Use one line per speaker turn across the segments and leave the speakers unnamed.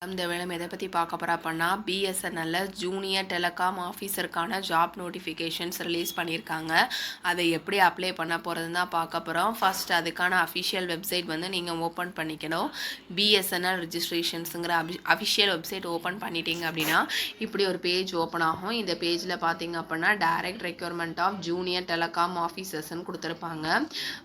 இந்த வேலை எதை பற்றி பார்க்க போகிறோம் அப்படின்னா பிஎஸ்என்எல்ல ஜூனியர் டெலிகாம் ஆஃபீஸருக்கான ஜாப் நோட்டிஃபிகேஷன்ஸ் ரிலீஸ் பண்ணியிருக்காங்க. அதை எப்படி அப்ளை பண்ண போகிறதுன்னு தான் பார்க்க போகிறோம். ஃபர்ஸ்ட் அதுக்கான அஃபிஷியல் வெப்சைட் நீங்கள் ஓப்பன் பண்ணிக்கணும். பிஎஸ்என்எல் ரிஜிஸ்ட்ரேஷன்ஸுங்கிற அஃபிஷியல் வெப்சைட் ஓப்பன் பண்ணிட்டீங்க அப்படின்னா இப்படி ஒரு பேஜ் ஓப்பன் ஆகும். இந்த பேஜில் பார்த்தீங்க அப்படின்னா direct requirement of junior telecom ஆஃபீஸர்ஸ்ன்னு கொடுத்துருப்பாங்க.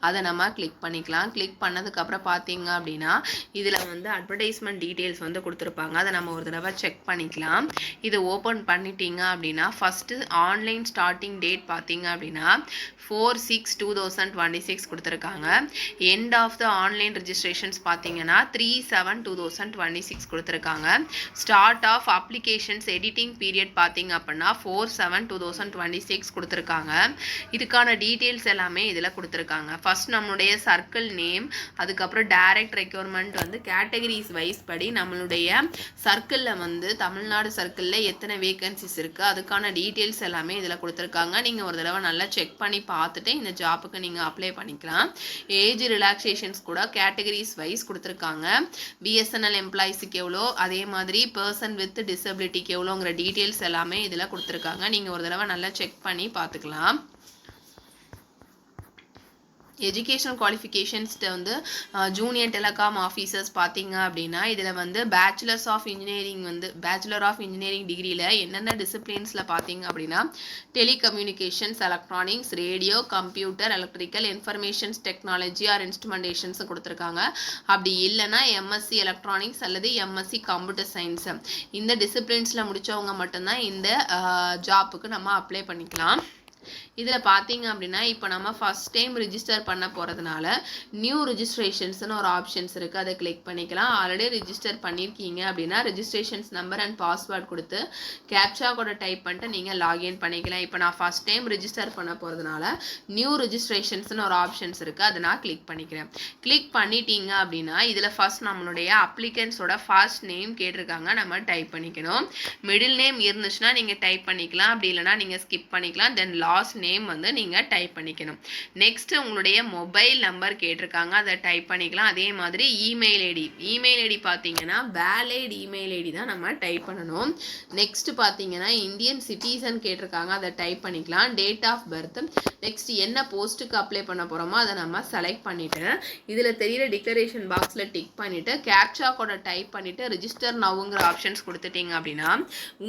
அதை நம்ம கிளிக் பண்ணிக்கலாம். கிளிக் பண்ணதுக்கப்புறம் பார்த்தீங்க அப்படின்னா இதில் அட்வர்டைஸ்மெண்ட் டீட்டெயில்ஸ் கொடுத்துருப்பாங்க. அதை நம்ம ஒரு தடவை செக் பண்ணிக்கலாம். இது ஓப்பன் பண்ணிட்டீங்க அப்படின்னா ஃபர்ஸ்ட் ஆன்லைன் ஸ்டார்டிங் டேட் பார்த்தீங்க அப்படின்னா 4/6/2026 கொடுத்துருக்காங்க. End of the online registrations பார்த்தீங்கன்னா 3/7/2026 கொடுத்துருக்காங்க. Start of applications editing period பார்த்தீங்க அப்படின்னா 4/7/2026 கொடுத்துருக்காங்க. இதுக்கான டீட்டெயில்ஸ் எல்லாமே இதில் கொடுத்துருக்காங்க. ஃபர்ஸ்ட் நம்மளுடைய சர்க்கிள் நேம், அதுக்கப்புறம் டைரக்ட் ரெக்யர்மெண்ட் கேட்டகரிஸ் வைஸ் படி நம்மளுடைய சர்க்கிளில் தமிழ்நாடு சர்க்கிளில் எத்தனை வேகன்சிஸ் இருக்குது அதுக்கான டீட்டெயில்ஸ் எல்லாமே இதில் கொடுத்துருக்காங்க. நீங்கள் ஒரு தடவை நல்லா செக் பண்ணி பார்த்துட்டு இந்த ஜாப்புக்கு நீங்கள் அப்ளை பண்ணிக்கலாம். ஏஜ் ரிலாக்ஸேஷன்ஸ் கூட கேட்டகரிஸ் வைஸ் கொடுத்துருக்காங்க. பிஎஸ்என்எல் எம்ப்ளாயிஸுக்கு எவ்வளோ, அதே மாதிரி பர்சன் வித் டிசபிலிட்டிக்கு எவ்வளோங்கிற டீட்டெயில்ஸ் எல்லாமே இதில் கொடுத்துருக்காங்க. நீங்கள் ஒரு தடவை நல்லா செக் பண்ணி பார்த்துக்கலாம். எஜுகேஷனல் குவாலிஃபிகேஷன்ஸ்ட்டு ஜூனியர் டெலிகாம் ஆஃபீஸர்ஸ் பார்த்தீங்க அப்படின்னா இதில் பேச்சுலர் ஆஃப் இன்ஜினியரிங் டிகிரியில் என்னென்ன டிசிப்ளின்ஸில் பார்த்தீங்க அப்படின்னா telecommunications, electronics, radio, computer, electrical, informations technology R instrumentations கொடுத்துருக்காங்க. அப்படி இல்லைன்னா எம்எஸ்சி எலக்ட்ரானிக்ஸ் அல்லது எம்எஸ்சி கம்ப்யூட்டர் சயின்ஸ் இந்த டிசிப்ளின்ஸில் முடித்தவங்க மட்டும்தான் இந்த ஜாப்புக்கு நம்ம அப்ளை பண்ணிக்கலாம். இதில் பார்த்தீங்க அப்படின்னா இப்போ நம்ம ஃபர்ஸ்ட் டைம் ரிஜிஸ்டர் பண்ண போகிறதுனால நியூ ரிஜிஸ்ட்ரேஷன்ஸ்னு ஒரு ஆப்ஷன்ஸ் இருக்குது. அதை கிளிக் பண்ணிக்கலாம். ஆல்ரெடி ரிஜிஸ்டர் பண்ணியிருக்கீங்க அப்படின்னா ரிஜிஸ்ட்ரேஷன்ஸ் நம்பர் அண்ட் பாஸ்வேர்ட் கொடுத்து கேப்சா கூட டைப் பண்ணிட்டு நீங்கள் லாகின் பண்ணிக்கலாம். இப்போ நான் ஃபர்ஸ்ட் டைம் ரிஜிஸ்டர் பண்ண போகிறதுனால நியூ ரிஜிஸ்ட்ரேஷன்ஸ்னு ஒரு ஆப்ஷன்ஸ் இருக்குது. அதை நான் கிளிக் பண்ணிக்கிறேன். கிளிக் பண்ணிட்டீங்க அப்படின்னா இதில் ஃபர்ஸ்ட் நம்மளுடைய அப்ளிகன்ஸோட ஃபர்ஸ்ட் நேம் கேட்டிருக்காங்க, நம்ம டைப் பண்ணிக்கணும். மிடில் நேம் இருந்துச்சுன்னா நீங்கள் டைப் பண்ணிக்கலாம், அப்படி இல்லைனா நீங்கள் ஸ்கிப் பண்ணிக்கலாம். தென் லாஸ்ட் நேம் நீங்கள் டைப் பண்ணிக்கணும். நெக்ஸ்ட் உங்களுடைய மொபைல் நம்பர் கேட்டிருக்காங்க, அதை டைப் பண்ணிக்கலாம். அதே மாதிரி இமெயில் ஐடி பார்த்தீங்கன்னா வேலிட் இமெயில் ஐடி தான் நம்ம டைப் பண்ணணும். நெக்ஸ்ட் பார்த்தீங்கன்னா இந்தியன் சிட்டிசன் கேட்டிருக்காங்க, அதை டைப் பண்ணிக்கலாம். டேட் ஆஃப் பர்த், நெக்ஸ்ட் என்ன போஸ்ட்டுக்கு அப்ளை பண்ண போகிறோமோ அதை நம்ம செலக்ட் பண்ணிவிட்டு இதில் தெரியிற டிக்ளரேஷன் பாக்ஸில் டிக் பண்ணிவிட்டு கேப்சா கூட டைப் பண்ணிவிட்டு ரிஜிஸ்டர் நவுங்கிற ஆப்ஷன்ஸ் கொடுத்துட்டீங்க அப்படின்னா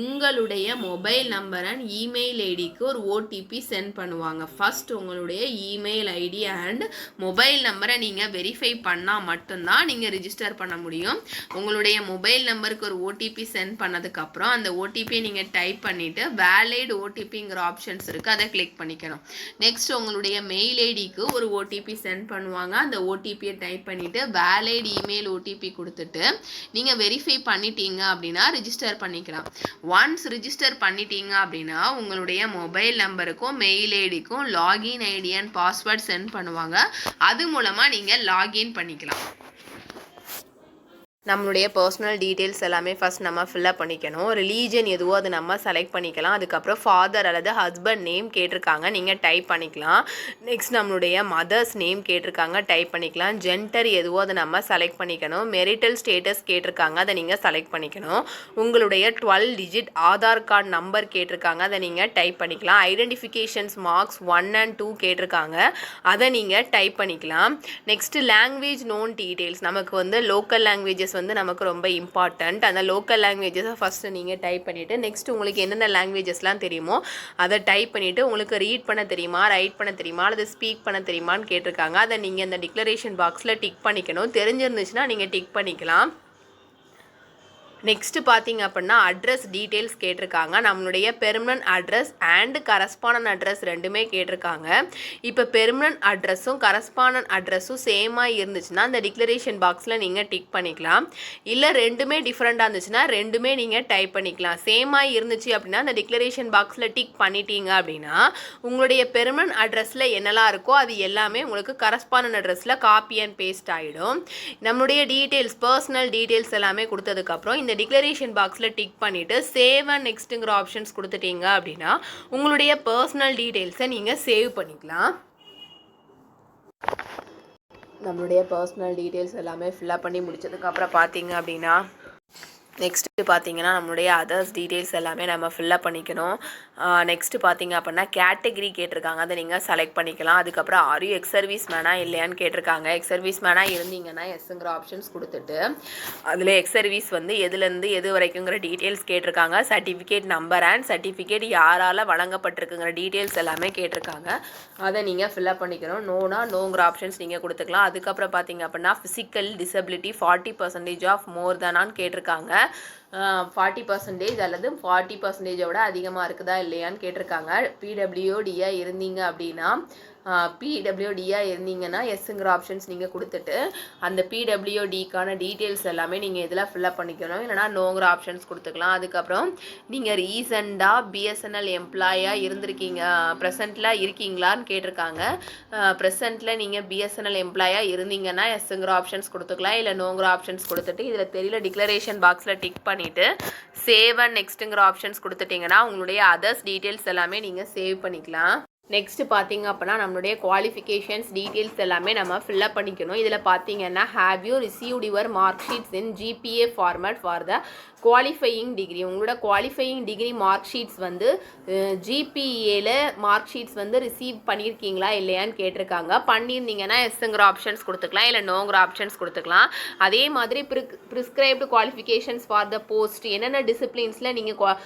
உங்களுடைய மொபைல் நம்பர் அண்ட் இமெயில் ஐடிக்கு ஒரு ஓடிபி சென்ட் பண்ணுவாங்க. ஃபர்ஸ்ட் உங்களுடைய இமெயில் ஐடி அண்ட் மொபைல் நம்பரை நீங்கள் வெரிஃபை பண்ணால் மட்டும்தான் நீங்கள் ரிஜிஸ்டர் பண்ண முடியும். உங்களுடைய மொபைல் நம்பருக்கு ஒரு ஓடிபி சென்ட் பண்ணதுக்கப்புறம் அந்த ஓடிபியை நீங்கள் டைப் பண்ணிவிட்டு வேலிட் ஓடிபிங்கிற ஆப்ஷன்ஸ் இருக்குது, அதை கிளிக் பண்ணிக்கணும். நெக்ஸ்ட் உங்களுடைய மெயில் ஐடிக்கு ஒரு ஓடிபி சென்ட் பண்ணுவாங்க. அந்த ஓடிபியை டைப் பண்ணிவிட்டு வேலிட் இமெயில் ஓடிபி கொடுத்துட்டு நீங்கள் வெரிஃபை பண்ணிட்டீங்க அப்படின்னா ரிஜிஸ்டர் பண்ணிக்கலாம். ஒன்ஸ் ரிஜிஸ்டர் பண்ணிட்டீங்க அப்படின்னா உங்களுடைய மொபைல் நம்பருக்கும் மெயில் ஐடிக்கும் login ID and password sent பண்ணுவாங்க. அது மூலமாக நீங்கள் லாகின் பண்ணிக்கலாம். நம்மளுடைய பர்சனல் டீட்டெயில்ஸ் எல்லாமே ஃபஸ்ட் நம்ம ஃபில்அப் பண்ணிக்கணும். ரிலீஜன் எதுவோ அதை நம்ம செலக்ட் பண்ணிக்கலாம். அதுக்கப்புறம் ஃபாதர் அல்லது ஹஸ்பண்ட் நேம் கேட்டிருக்காங்க, நீங்கள் டைப் பண்ணிக்கலாம். நெக்ஸ்ட் நம்மளுடைய மதர்ஸ் நேம் கேட்டிருக்காங்க, டைப் பண்ணிக்கலாம். ஜெண்டர் எதுவோ அதை நம்ம செலக்ட் பண்ணிக்கணும். மெரிட்டல் ஸ்டேட்டஸ் கேட்டிருக்காங்க, அதை நீங்கள் செலக்ட் பண்ணிக்கணும். உங்களுடைய 12 டிஜிட் ஆதார் கார்டு நம்பர் கேட்டிருக்காங்க, அதை நீங்கள் டைப் பண்ணிக்கலாம். ஐடென்டிஃபிகேஷன்ஸ் மார்க்ஸ் 1 and 2 கேட்டிருக்காங்க, அதை நீங்கள் டைப் பண்ணிக்கலாம். நெக்ஸ்ட்டு லாங்குவேஜ் நோன் டீட்டெயில்ஸ், நமக்கு லோக்கல் லாங்குவேஜஸ் நமக்கு ரொம்ப இம்பார்ட்டண்ட். அந்த லோக்கல் லாங்குவேஜஸை ஃபஸ்ட்டு நீங்கள் டைப் பண்ணிவிட்டு நெக்ஸ்ட் உங்களுக்கு என்னென்ன லாங்குவேஜஸ்லாம் தெரியுமோ அதை டைப் பண்ணிவிட்டு உங்களுக்கு ரீட் பண்ண தெரியுமா, ரைட் பண்ண தெரியுமா, அல்லது ஸ்பீக் பண்ண தெரியுமான்னு கேட்டிருக்காங்க. அதை நீங்கள் இந்த டிக்ளரேஷன் பாக்ஸில் டிக் பண்ணிக்கணும். தெரிஞ்சிருந்துச்சுன்னா நீங்கள் டிக் பண்ணிக்கலாம். நெக்ஸ்ட்டு பார்த்தீங்க அப்படின்னா அட்ரஸ் டீட்டெயில்ஸ் கேட்டிருக்காங்க. நம்மளுடைய permanent address and correspondent address ரெண்டுமே கேட்டிருக்காங்க. இப்போ பெர்மனன்ட் அட்ரஸும் கரஸ்பாண்டன்ட் அட்ரஸும் சேமாக இருந்துச்சுன்னா அந்த டிக்ளரேஷன் பாக்ஸில் நீங்கள் டிக் பண்ணிக்கலாம். இல்லை ரெண்டுமே டிஃப்ரெண்ட்டாக இருந்துச்சுன்னா ரெண்டுமே நீங்கள் டைப் பண்ணிக்கலாம். சேமாக இருந்துச்சு அப்படின்னா அந்த டிக்ளரேஷன் பாக்ஸில் டிக் பண்ணிட்டீங்க அப்படின்னா உங்களுடைய பெர்மனன்ட் அட்ரஸில் என்னெல்லாம் இருக்கோ அது எல்லாமே உங்களுக்கு கரஸ்பாண்டன்ட் அட்ரஸில் காப்பி அண்ட் பேஸ்ட் ஆகிடும். நம்மளுடைய டீட்டெயில்ஸ் பர்சனல் டீட்டெயில்ஸ் எல்லாமே கொடுத்ததுக்கப்புறம் இந்த டிக்ளரேஷன் பாக்ஸில் டிக் பண்ணிவிட்டு சேவ் அண்ட் நெக்ஸ்ட்டுங்கிற ஆப்ஷன்ஸ் கொடுத்துட்டீங்க அப்படின்னா உங்களுடைய பர்சனல் டீட்டெயில்ஸை நீங்கள் சேவ் பண்ணிக்கலாம். நம்மளுடைய பர்சனல் டீட்டெயில்ஸ் எல்லாமே ஃபில்அப் பண்ணி முடிச்சதுக்கப்புறம் பார்த்தீங்க அப்படின்னா நெக்ஸ்ட்டு பார்த்தீங்கன்னா நம்மளுடைய அதர்ஸ் டீட்டெயில்ஸ் எல்லாமே நம்ம ஃபில்லப் பண்ணிக்கணும். நெக்ஸ்ட்டு பார்த்தீங்க அப்படின்னா கேட்டகிரி கேட்டிருக்காங்க, அதை நீங்கள் செலக்ட் பண்ணிக்கலாம். அதுக்கப்புறம் ஆர் யூ எக்ஸ் சர்வீஸ் மேனா இல்லையான்னு கேட்டிருக்காங்க. எக்ஸ் சர்வீஸ் மேனா இருந்தீங்கன்னா எஸ்ங்கிற ஆப்ஷன்ஸ் கொடுத்துட்டு அதில் எக்ஸ் சர்வீஸ் வந்து எதுலேருந்து எது வரைக்குங்கிற டீட்டெயில்ஸ் கேட்டிருக்காங்க. சர்டிஃபிகேட் நம்பர் அண்ட் சர்டிஃபிகேட் யாரால் வழங்கப்பட்டிருக்குங்கிற டீட்டெயில்ஸ் எல்லாமே கேட்டிருக்காங்க. அதை நீங்கள் ஃபில்லப் பண்ணிக்கணும். நோங்கிற ஆப்ஷன்ஸ் நீங்கள் கொடுத்துக்கலாம். அதுக்கப்புறம் பார்த்தீங்க அப்படின்னா ஃபிசிக்கல் டிசபிலிட்டி 40% ஆஃப் மோர் தெனான்னு கேட்டிருக்காங்க. 40% அல்லது 40% விட அதிகமாக இருக்குதா இல்லையான்னு கேட்டிருக்காங்க. பிடபிள்யூடியாக இருந்தீங்க அப்படின்னா பிடபிள்யூடியாக இருந்தீங்கன்னா எஸ்ங்கிற ஆப்ஷன்ஸ் நீங்கள் கொடுத்துட்டு அந்த பிடபிள்யூடிக்கான டீட்டெயில்ஸ் எல்லாமே நீங்கள் இதில் ஃபில்லப் பண்ணிக்கணும். இல்லைனா நோங்கிற ஆப்ஷன்ஸ் கொடுத்துக்கலாம். அதுக்கப்புறம் நீங்கள் ரீசெண்டாக பிஎஸ்என்எல் எம்ப்ளாயாக இருந்திருக்கீங்க, ப்ரெசண்ட்டில் இருக்கீங்களான்னு கேட்டிருக்காங்க. ப்ரெசண்ட்டில் நீங்கள் பிஎஸ்என்எல் எம்ப்ளாயாக இருந்தீங்கன்னா எஸ்ங்கிற ஆப்ஷன்ஸ் கொடுத்துக்கலாம். இல்லை நோங்கிற ஆப்ஷன்ஸ் கொடுத்துட்டு இதில் தெரியல டிக்ளரேஷன் பாக்ஸில் டிக் பண்ணிவிட்டு சேவ் அண்ட் நெக்ஸ்ட்டுங்கிற ஆப்ஷன்ஸ் கொடுத்துட்டிங்கன்னா உங்களுடைய அதர்ஸ் டீட்டெயில்ஸ் எல்லாமே நீங்கள் சேவ் பண்ணிக்கலாம். நெக்ஸ்ட் பார்த்தீங்க அப்படின்னா நம்மளுடைய குவாலிஃபிகேஷன்ஸ் டீட்டெயில்ஸ் எல்லாமே நம்ம ஃபில்லப் பண்ணிக்கணும். இதில் பார்த்தீங்கன்னா have you received your mark sheets in GPA format for the qualifying degree. உங்களோட குவாலிஃபையிங் டிகிரி மார்க் ஷீட்ஸ் வந்து ஜிபிஏல மார்க் ஷீட்ஸ் வந்து ரிசீவ் பண்ணியிருக்கீங்களா இல்லையான்னு கேட்டிருக்காங்க. பண்ணியிருந்தீங்கன்னா எஸ்ங்கிற ஆப்ஷன்ஸ் கொடுத்துக்கலாம், இல்லை நோங்கிற ஆப்ஷன்ஸ் கொடுத்துக்கலாம். அதே மாதிரி prescribed qualifications for the post, என்னென்ன டிசிப்ளின்ஸில் நீங்கள்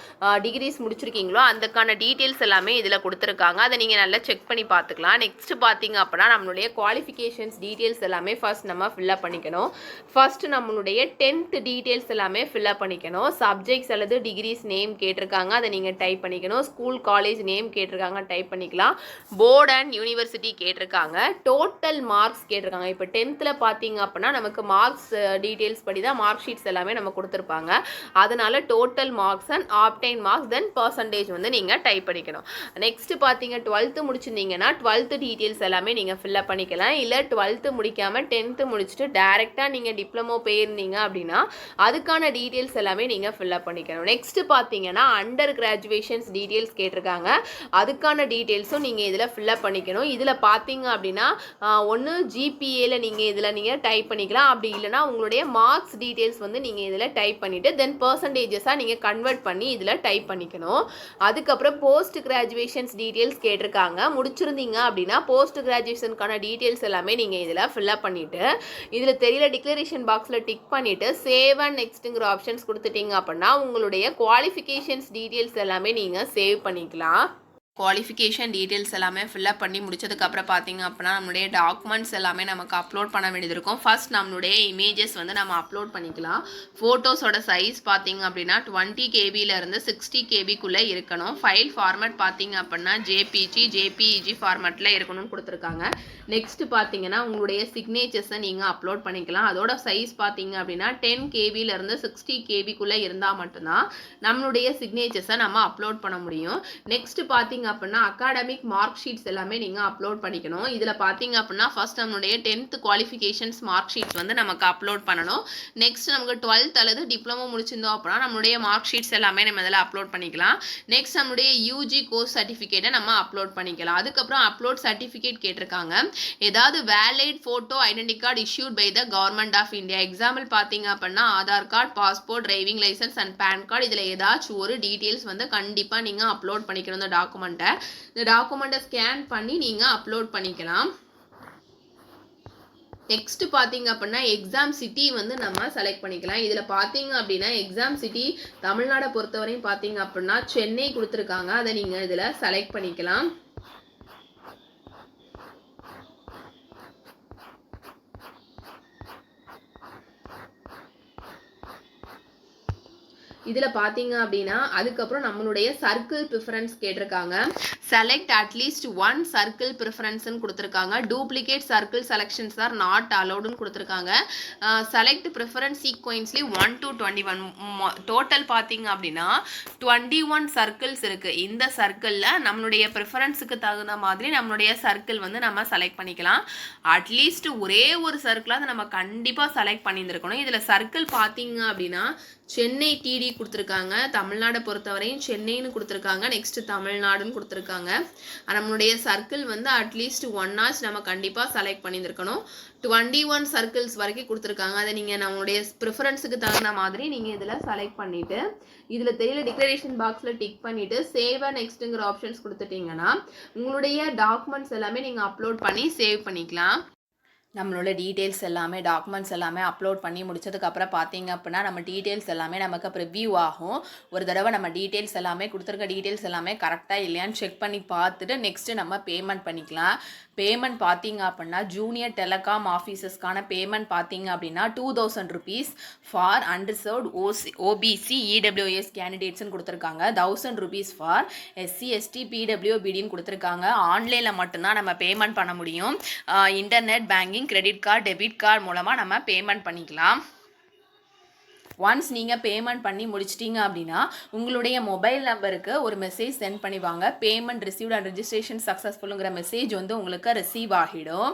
டிகிரிஸ் முடிச்சிருக்கீங்களோ அதுக்கான டீட்டெயில்ஸ் எல்லாமே இதில் கொடுத்துருக்காங்க. அதை நீங்கள் நல்லா செக் பண்ணி பார்த்துக்கலாம். நெக்ஸ்ட் பார்த்தீங்க அப்படின்னா நம்மளுடைய குவாலிஃபிகேஷன்ஸ் டீட்டெயில்ஸ் எல்லாமே ஃபர்ஸ்ட் நம்ம ஃபில்லப் பண்ணிக்கணும். ஃபர்ஸ்ட் நம்மளுடைய 10th டீட்டெயில்ஸ் எல்லாமே ஃபில்லப் பண்ணிக்கணும். சப்ஜெக்ட்ஸ் அல்லது டிகிரிஸ் நேம் கேட்டிருக்காங்க, அதை நீங்கள் டைப் பண்ணிக்கணும். ஸ்கூல் காலேஜ் நேம் கேட்டிருக்காங்க, டைப் பண்ணிக்கலாம். போர்டு அண்ட் யூனிவர்சிட்டி கேட்டிருக்காங்க. டோட்டல் மார்க்ஸ் கேட்டிருக்காங்க. இப்போ 10th பார்த்தீங்க அப்படின்னா நமக்கு மார்க்ஸ் டீட்டெயில்ஸ் படி தான் மார்க் ஷீட்ஸ் எல்லாமே நம்ம கொடுத்துருப்பாங்க. அதனால total marks and obtained marks then percentage வந்து நீங்கள் டைப் பண்ணிக்கணும். நெக்ஸ்ட் பார்த்தீங்க 12th முடிச்சிருந்தீங்கன்னா 12th டீட்டெயில்ஸ் எல்லாமே நீங்கள் ஃபில்லப் பண்ணிக்கலாம். இல்லை 12th முடிக்காமல் 10th முடிச்சுட்டு டேரெக்டாக நீங்கள் டிப்ளமோ போயிருந்தீங்க அப்படின்னா அதுக்கான டீட்டெயில்ஸ் எல்லாமே நீங்கள் ஃபில்லப் பண்ணிக்கணும். நெக்ஸ்ட் பார்த்தீங்கன்னா அண்டர் கிராஜுவேஷன்ஸ் டீட்டெயில்ஸ் கேட்டிருக்காங்க, அதுக்கான டீட்டெயில்ஸும் நீங்கள் இதில் ஃபில்லப் பண்ணிக்கணும். இதில் பார்த்தீங்க அப்படின்னா ஒன்று ஜிபிஏல நீங்கள் டைப் பண்ணிக்கலாம், அப்படி இல்லைனா உங்களுடைய மார்க்ஸ் டீட்டெயில்ஸ் வந்து நீங்கள் இதில் டைப் பண்ணிவிட்டு தென் பர்சன்டேஜஸாக நீங்கள் கன்வெர்ட் பண்ணி இதில் டைப் பண்ணிக்கணும். அதுக்கப்புறம் போஸ்ட் கிராஜுவேஷன்ஸ் டீட்டெயில்ஸ் கேட்டிருக்காங்க. முடிச்சிருந்தீங்க அப்படின்னா போஸ்ட் கிராஜுவேஷனுக்கான டீட்டெயில்ஸ் எல்லாமே நீங்கள் இதில் ஃபில்லப் பண்ணிவிட்டு இதில் தெரியல டிக்ளரேஷன் பாக்ஸில் டிக் பண்ணிவிட்டு சேவ் அண்ட் நெக்ஸ்ட்டுங்கிற ஆப்ஷன்ஸ் கொடுத்துட்டீங்க அப்படின்னா உங்களுடைய குவாலிஃபிகேஷன்ஸ் டீட்டெயில்ஸ் எல்லாமே நீங்கள் சேவ் பண்ணிக்கலாம். குவாலிஃபிகேஷன் டீட்டெயில்ஸ் எல்லாமே ஃபில்லப் பண்ணி முடிச்சதுக்கப்புறம் பார்த்தீங்க அப்படின்னா நம்மளுடைய டாக்குமெண்ட்ஸ் எல்லாமே நமக்கு அப்லோட் பண்ண வேண்டியது இருக்கும். ஃபர்ஸ்ட் நம்மளுடைய இமேஜஸ் வந்து நம்ம அப்லோட் பண்ணிக்கலாம். ஃபோட்டோஸோட சைஸ் பார்த்தீங்க அப்படின்னா 20 KB-லேருந்து 60 KB-க்குள்ளே இருக்கணும். ஃபைல் ஃபார்மேட் பார்த்தீங்க அப்படின்னா ஜேபிஜி ஃபார்மேட்டில் இருக்கணும்னு கொடுத்துருக்காங்க. நெக்ஸ்ட் பார்த்தீங்கன்னா உங்களுடைய சிக்னேச்சர்ஸை நீங்கள் அப்லோட் பண்ணிக்கலாம். அதோட சைஸ் பார்த்தீங்க அப்படின்னா 10 KB-லேருந்து 60 KB-க்குள்ளே இருந்தால் மட்டும்தான் நம்மளுடைய சிக்னேச்சர்ஸை நம்ம அப்லோட் பண்ண முடியும். நெக்ஸ்ட் பார்த்தீங்க அப்படின்னா அகாடமிக் மார்க் ஷீட்ஸ் எல்லாமே நீங்க அப்லோட் பண்ணிக்கணும். இதுல பாத்தீங்க அப்படின்னா ஃபர்ஸ்ட் நம்மளுடைய 10th குவாலிஃபிகேஷன்ஸ் மார்க் ஷீட்ஸ் வந்து நமக்கு அப்லோட் பண்ணணும். நெக்ஸ்ட் நமக்கு 12th அல்லது டிப்ளமோ முடிச்சிருந்தோம் அப்படின்னா நம்மளுடைய மார்க் ஷீட்ஸ் எல்லாமே நம்ம இதில் அப்லோட் பண்ணிக்கலாம். நெக்ஸ்ட் நம்மளுடைய யூஜி கோர்ஸ் சர்டிஃபிகேட்டை நம்ம அப்லோட் பண்ணிக்கலாம். அதுக்கப்புறம் அப்லோட் சர்டிஃபிகேட் கேட்டிருக்காங்க. ஏதாவது valid photo identity card issued by the government of India. Example பார்த்தீங்க அப்படின்னா Aadhaar card, passport, driving licence and PAN card, இதில் ஏதாச்சும் ஒரு டீட்டெயில்ஸ் வந்து கண்டிப்பாக நீங்கள் அப்லோட் பண்ணிக்கணும். இந்த டாக்குமெண்ட்டை ஸ்கேன் பண்ணி நீங்கள் அப்லோட் பண்ணிக்கலாம். நெக்ஸ்ட் பார்த்தீங்க அப்படின்னா எக்ஸாம் சிட்டி வந்து நம்ம செலக்ட் பண்ணிக்கலாம். இதில் பார்த்தீங்க அப்படின்னா எக்ஸாம் சிட்டி தமிழ்நாடை பொறுத்தவரையும் பார்த்தீங்க அப்படின்னா சென்னை கொடுத்துருக்காங்க, அதை நீங்கள் இதில் செலக்ட் பண்ணிக்கலாம். இதில் பார்த்தீங்க அப்படின்னா அதுக்கப்புறம் நம்மளுடைய சர்க்கிள் ப்ரிஃபரன்ஸ் கேட்டிருக்காங்க. செலக்ட் அட்லீஸ்ட் ஒன் சர்க்கிள் ப்ரிஃபரன்ஸ்ன்னு கொடுத்துருக்காங்க. Duplicate circle selections are not அலௌடுன்னு கொடுத்துருக்காங்க. Select preference sequentially 1 to 21. Total பார்த்தீங்க அப்படின்னா 21 சர்க்கிள்ஸ் இருக்குது. இந்த சர்க்கிளில் நம்மளுடைய ப்ரிஃபரன்ஸுக்கு தகுந்த மாதிரி நம்மளுடைய சர்க்கிள் வந்து நம்ம செலக்ட் பண்ணிக்கலாம். அட்லீஸ்ட் ஒரே ஒரு சர்க்கிளாக நம்ம கண்டிப்பாக செலக்ட் பண்ணியிருந்துருக்கணும். இதில் சர்க்கிள் பார்த்தீங்க அப்படின்னா சென்னை டிடி கொடுத்துருக்காங்க. தமிழ்நாடை பொறுத்தவரையும் சென்னைன்னு கொடுத்துருக்காங்க. நெக்ஸ்ட் தமிழ்நாடுன்னு கொடுத்துருக்காங்க. கொடுத்துருக்காங்க. நம்மளுடைய சர்க்கிள் வந்து அட்லீஸ்ட் 1 hours நம்ம கண்டிப்பாக செலக்ட் பண்ணியிருக்கணும். 21 சர்க்கிள்ஸ் வரைக்கும் கொடுத்துருக்காங்க. அதை நீங்கள் நம்மளுடைய ப்ரிஃபரன்ஸுக்கு தகுந்த மாதிரி நீங்கள் இதில் செலக்ட் பண்ணிவிட்டு இதில் தெரியல டிக்ளரேஷன் பாக்ஸில் டிக் பண்ணிவிட்டு சேவ் அண்ட் நெக்ஸ்ட்டுங்கிற ஆப்ஷன்ஸ் கொடுத்துட்டிங்கன்னா உங்களுடைய டாக்குமெண்ட்ஸ் எல்லாமே நீங்கள் அப்லோட் பண்ணி சேவ் பண்ணிக்கலாம். நம்மளோட டீட்டெயில்ஸ் எல்லாமே டாக்குமெண்ட்ஸ் எல்லாமே அப்லோட் பண்ணி முடிச்சதுக்கப்புறம் பார்த்தீங்க அப்படின்னா நம்ம டீட்டெயில்ஸ் எல்லாமே நமக்கு அப்புறம் வியூ ஆகும். ஒரு தடவை நம்ம டீட்டெயில்ஸ் எல்லாமே கொடுத்துருக்க டீட்டெயில்ஸ் எல்லாமே கரெக்டாக இல்லையான்னு செக் பண்ணி பார்த்துட்டு நெக்ஸ்ட்டு நம்ம பேமெண்ட் பண்ணிக்கலாம். பேமெண்ட் பார்த்தீங்க அப்படின்னா ஜூனியர் டெலிகாம் ஆஃபீஸர்ஸ்க்கான பேமெண்ட் பார்த்தீங்க அப்படின்னா 2000 rupees for unreserved OBC EWS கேண்டிடேட்ஸ்னு கொடுத்துருக்காங்க. 1000 rupees ஃபார் எஸ்சி எஸ்டி பிடபிள்யூபிடின்னு கொடுத்துருக்காங்க. ஆன்லைனில் மட்டும்தான் நம்ம பேமெண்ட் பண்ண முடியும். Internet banking credit card debit card மூலமாக நம்ம பேமெண்ட் பண்ணிக்கலாம். ஒன்ஸ் நீங்கள் பேமெண்ட் பண்ணி முடிச்சிட்டிங்க அப்படின்னா உங்களுடைய மொபைல் நம்பருக்கு ஒரு மெசேஜ் சென்ட் பண்ணிவாங்க. பேமெண்ட் ரிசீவ்ட் அண்ட் ரெஜிஸ்ட்ரேஷன் சக்ஸஸ்ஃபுல்லுங்கிற மெசேஜ் வந்து உங்களுக்கு ரிசீவ் ஆகிடும்.